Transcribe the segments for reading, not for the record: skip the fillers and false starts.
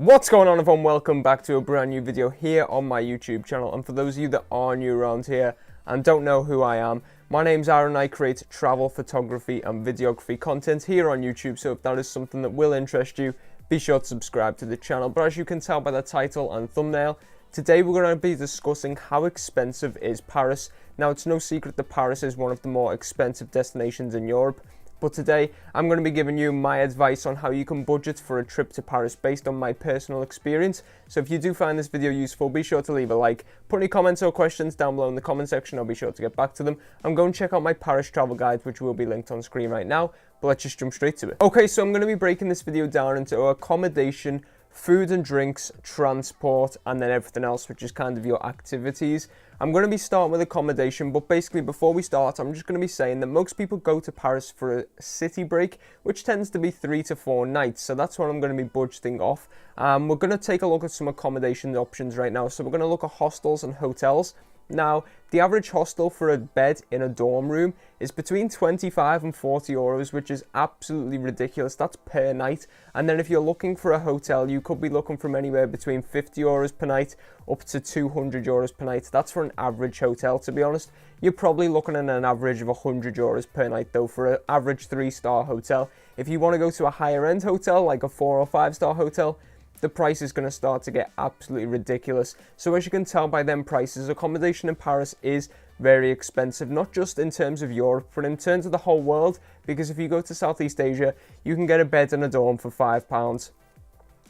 What's going on, everyone? Welcome back to a brand new video here on my YouTube channel. And for those of you that are new around here and don't know who I am, my name's Aaron. I create travel, photography and videography content here on YouTube. So if that is something that will interest you, be sure to subscribe to the channel. But as you can tell by the title and thumbnail, today we're going to be discussing how expensive is Paris. Now, it's no secret that Paris is one of the more expensive destinations in Europe. But today, I'm going to be giving you my advice on how you can budget for a trip to Paris based on my personal experience. So if you do find this video useful, be sure to leave a like. Put any comments or questions down below in the comment section. I'll be sure to get back to them. I'm going to check out my Paris travel guide, which will be linked on screen right now. But let's just jump straight to it. Okay, so I'm going to be breaking this video down into accommodation, food and drinks, transport, and then everything else, which is kind of your activities. I'm going to be starting with accommodation, but basically before we start, I'm just going to be saying that most people go to Paris for a city break, which tends to be 3 to 4 nights. So that's what I'm going to be budgeting off. We're going to take a look at some accommodation options right now. So we're going to look at hostels and hotels. Now, the average hostel for a bed in a dorm room is between 25 and 40 euros, which is absolutely ridiculous. That's per night. And then if you're looking for a hotel, you could be looking from anywhere between 50 euros per night up to 200 euros per night. That's for an average hotel, to be honest. You're probably looking at an average of 100 euros per night, though, for an average 3-star hotel. If you want to go to a higher end hotel, like a 4 or 5-star hotel, the price is going to start to get absolutely ridiculous. So as you can tell by them prices, accommodation in Paris is very expensive, not just in terms of Europe, but in terms of the whole world, because if you go to Southeast Asia, you can get a bed in a dorm for £5.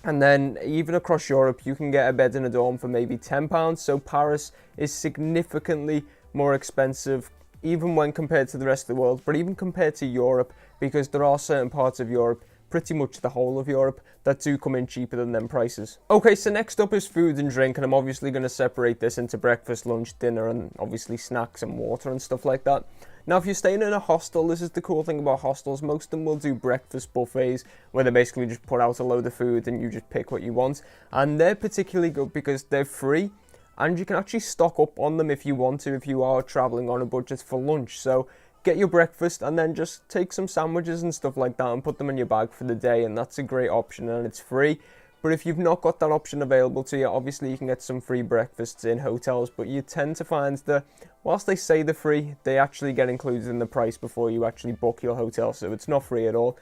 And then even across Europe, you can get a bed in a dorm for maybe £10. So Paris is significantly more expensive, even when compared to the rest of the world, but even compared to Europe, because there are certain parts of Europe, pretty much the whole of Europe, that do come in cheaper than them prices. Okay, so next up is food and drink, and I'm obviously going to separate this into breakfast, lunch, dinner, and obviously snacks and water and stuff like that. Now, if you're staying in a hostel, this is the cool thing about hostels. Most of them will do breakfast buffets, where they basically just put out a load of food and you just pick what you want. And they're particularly good because they're free, and you can actually stock up on them if you want to, if you are traveling on a budget for lunch. So get your breakfast and then just take some sandwiches and stuff like that and put them in your bag for the day, and that's a great option and it's free. But if you've not got that option available to you, obviously you can get some free breakfasts in hotels, but you tend to find that whilst they say they're free, they actually get included in the price before you actually book your hotel, so it's not free at all.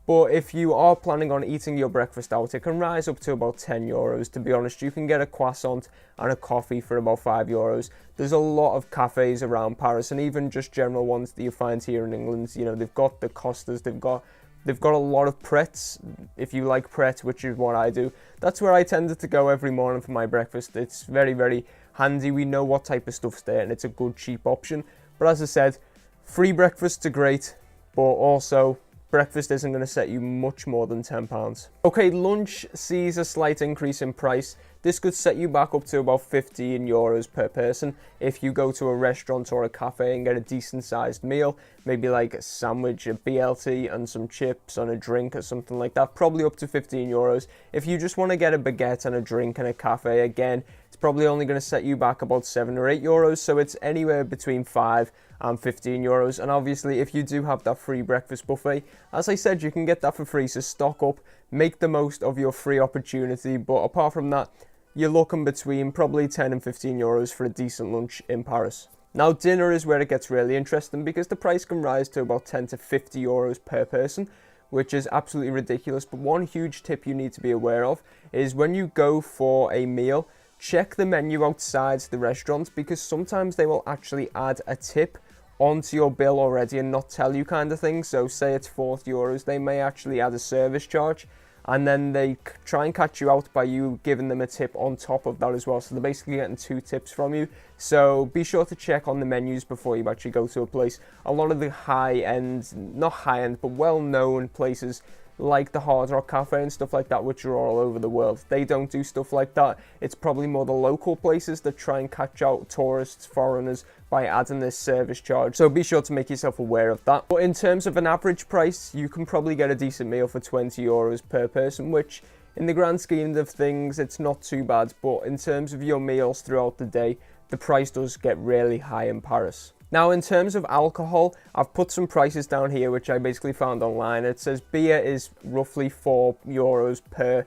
But if you are planning on eating your breakfast out, it can rise up to about 10 euros. To be honest, you can get a croissant and a coffee for about 5 euros. There's a lot of cafes around Paris, and even just general ones that you find here in England. You know, they've got the Costas, they've got a lot of Pret's. If you like Pret, which is what I do, that's where I tended to go every morning for my breakfast. It's very, very handy. We know what type of stuff's there, and it's a good, cheap option. But as I said, free breakfasts are great, but also breakfast isn't going to set you much more than £10. Okay, lunch sees a slight increase in price. This could set you back up to about 15 euros per person if you go to a restaurant or a cafe and get a decent sized meal, maybe like a sandwich, a BLT and some chips and a drink or something like that, probably up to 15 euros. If you just want to get a baguette and a drink in a cafe, again, it's probably only going to set you back about 7 or 8 euros, so it's anywhere between 5 and 15 euros. And obviously, if you do have that free breakfast buffet, as I said, you can get that for free, so stock up, make the most of your free opportunity. But apart from that, you're looking between probably 10 and 15 euros for a decent lunch in Paris. Now, dinner is where it gets really interesting, because the price can rise to about 10 to 50 euros per person, which is absolutely ridiculous. But one huge tip you need to be aware of is when you go for a meal, check the menu outside the restaurant, because sometimes they will actually add a tip onto your bill already and not tell you, kind of thing. So say it's 40 euros, they may actually add a service charge, and then they try and catch you out by you giving them a tip on top of that as well. So they're basically getting 2 tips from you. So be sure to check on the menus before you actually go to a place. A lot of the high-end, not high-end, but well-known places like the Hard Rock Cafe and stuff like that, which are all over the world, they don't do stuff like that. It's probably more the local places that try and catch out tourists, foreigners, by adding this service charge. So be sure to make yourself aware of that. But in terms of an average price, you can probably get a decent meal for 20 euros per person, which in the grand scheme of things, it's not too bad. But in terms of your meals throughout the day, the price does get really high in Paris. Now, in terms of alcohol, I've put some prices down here, which I basically found online. It says beer is roughly €4 per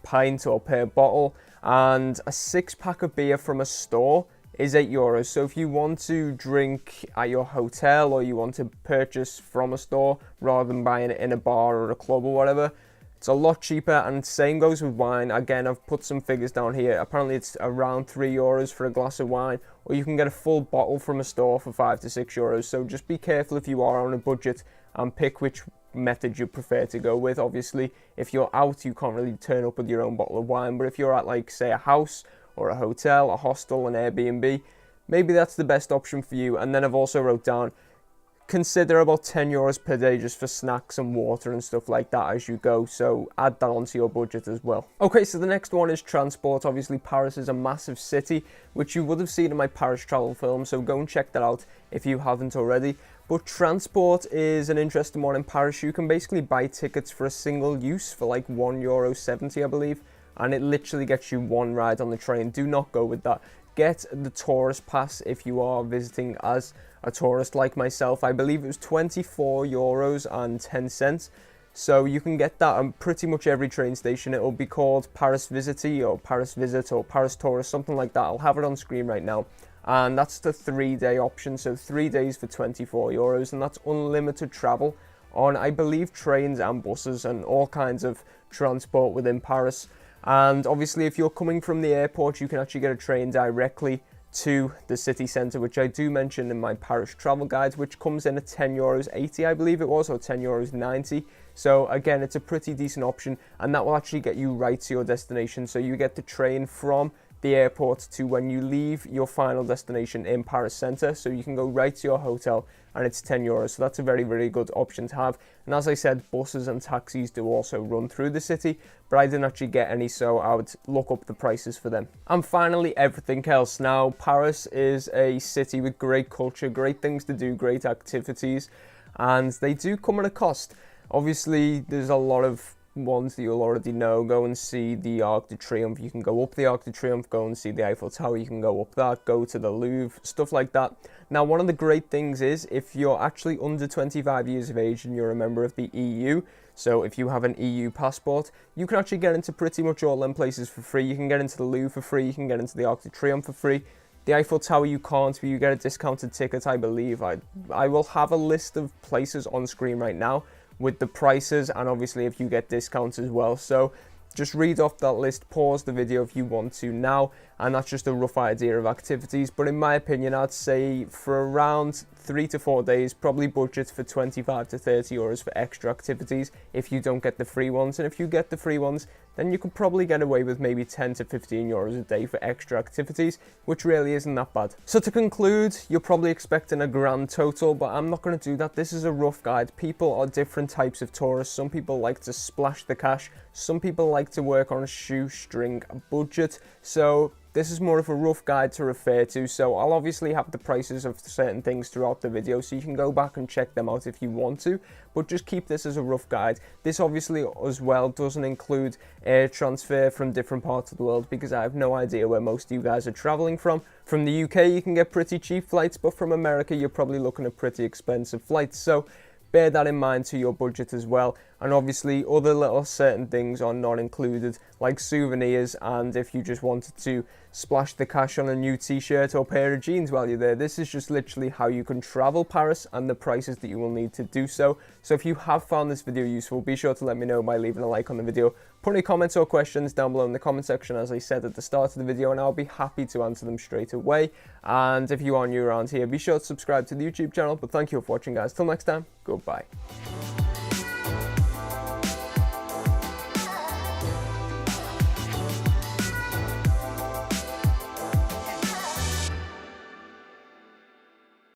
pint or per bottle, and a 6-pack of beer from a store is €8. So if you want to drink at your hotel, or you want to purchase from a store rather than buying it in a bar or a club or whatever, it's a lot cheaper. And same goes with wine. Again, I've put some figures down here. Apparently it's around €3 for a glass of wine, or you can get a full bottle from a store for €5 to €6. So just be careful if you are on a budget, and pick which method you prefer to go with. Obviously, if you're out, you can't really turn up with your own bottle of wine, but if you're at, like, say, a house or a hotel, a hostel, an Airbnb, maybe that's the best option for you. And then I've also wrote down, consider about €10 per day just for snacks and water and stuff like that as you go, so add that onto your budget as well. Okay, so the next one is transport. Obviously, Paris is a massive city, which you would have seen in my Paris travel film, so go and check that out if you haven't already. But transport is an interesting one in Paris. You can basically buy tickets for a single use for like €1.70, I believe, and it literally gets you one ride on the train. Do not go with that. Get the tourist pass if you are visiting as a tourist like myself. I believe it was €24.10. So you can get that on pretty much every train station. It will be called Paris Visity or Paris Visit or Paris Tourist, something like that. I'll have it on screen right now. And that's the 3-day option, so 3 days for €24, and that's unlimited travel on, I believe, trains and buses and all kinds of transport within Paris. And obviously, if you're coming from the airport, you can actually get a train directly to the city centre, which I do mention in my Paris travel guides, which comes in at €10.80, I believe it was, or €10.90. So again, it's a pretty decent option, and that will actually get you right to your destination. So you get the train from the airport to when you leave your final destination in Paris Centre, so you can go right to your hotel, and it's €10. So that's a very, very good option to have. And as I said, buses and taxis do also run through the city, but I didn't actually get any, so I would look up the prices for them. And finally, everything else. Now, Paris is a city with great culture, great things to do, great activities, and they do come at a cost. Obviously, there's a lot of ones that you'll already know. Go and see the Arc de Triomphe. You can go up the Arc de Triomphe, go and see the Eiffel Tower. You can go up that, go to the Louvre, stuff like that. Now, one of the great things is if you're actually under 25 years of age and you're a member of the EU, so if you have an EU passport, you can actually get into pretty much all them places for free. You can get into the Louvre for free, you can get into the Arc de Triomphe for free. The Eiffel Tower you can't, but you get a discounted ticket, I believe. I will have a list of places on screen right now with the prices, and obviously if you get discounts as well. So just read off that list, pause the video if you want to now, and that's just a rough idea of activities. But in my opinion, I'd say for around 3 to 4 days, probably budget for €25 to €30 for extra activities if you don't get the free ones. And if you get the free ones, then you could probably get away with maybe €10 to €15 a day for extra activities, which really isn't that bad. So to conclude, you're probably expecting a grand total, but I'm not going to do that. This is a rough guide. People are different types of tourists. Some people like to splash the cash. Some people like to work on a shoestring budget. So this is more of a rough guide to refer to, so I'll obviously have the prices of certain things throughout the video, so you can go back and check them out if you want to, but just keep this as a rough guide. This obviously as well doesn't include air transfer from different parts of the world, because I have no idea where most of you guys are traveling from. From the UK, you can get pretty cheap flights, but from America, you're probably looking at pretty expensive flights, so bear that in mind to your budget as well. And obviously other little certain things are not included, like souvenirs, and if you just wanted to splash the cash on a new t-shirt or pair of jeans while you're there. This is just literally how you can travel Paris and the prices that you will need to do so. So if you have found this video useful, be sure to let me know by leaving a like on the video. Put any comments or questions down below in the comment section, as I said at the start of the video, and I'll be happy to answer them straight away. And if you are new around here, be sure to subscribe to the YouTube channel. But thank you for watching, guys. Till next time, goodbye.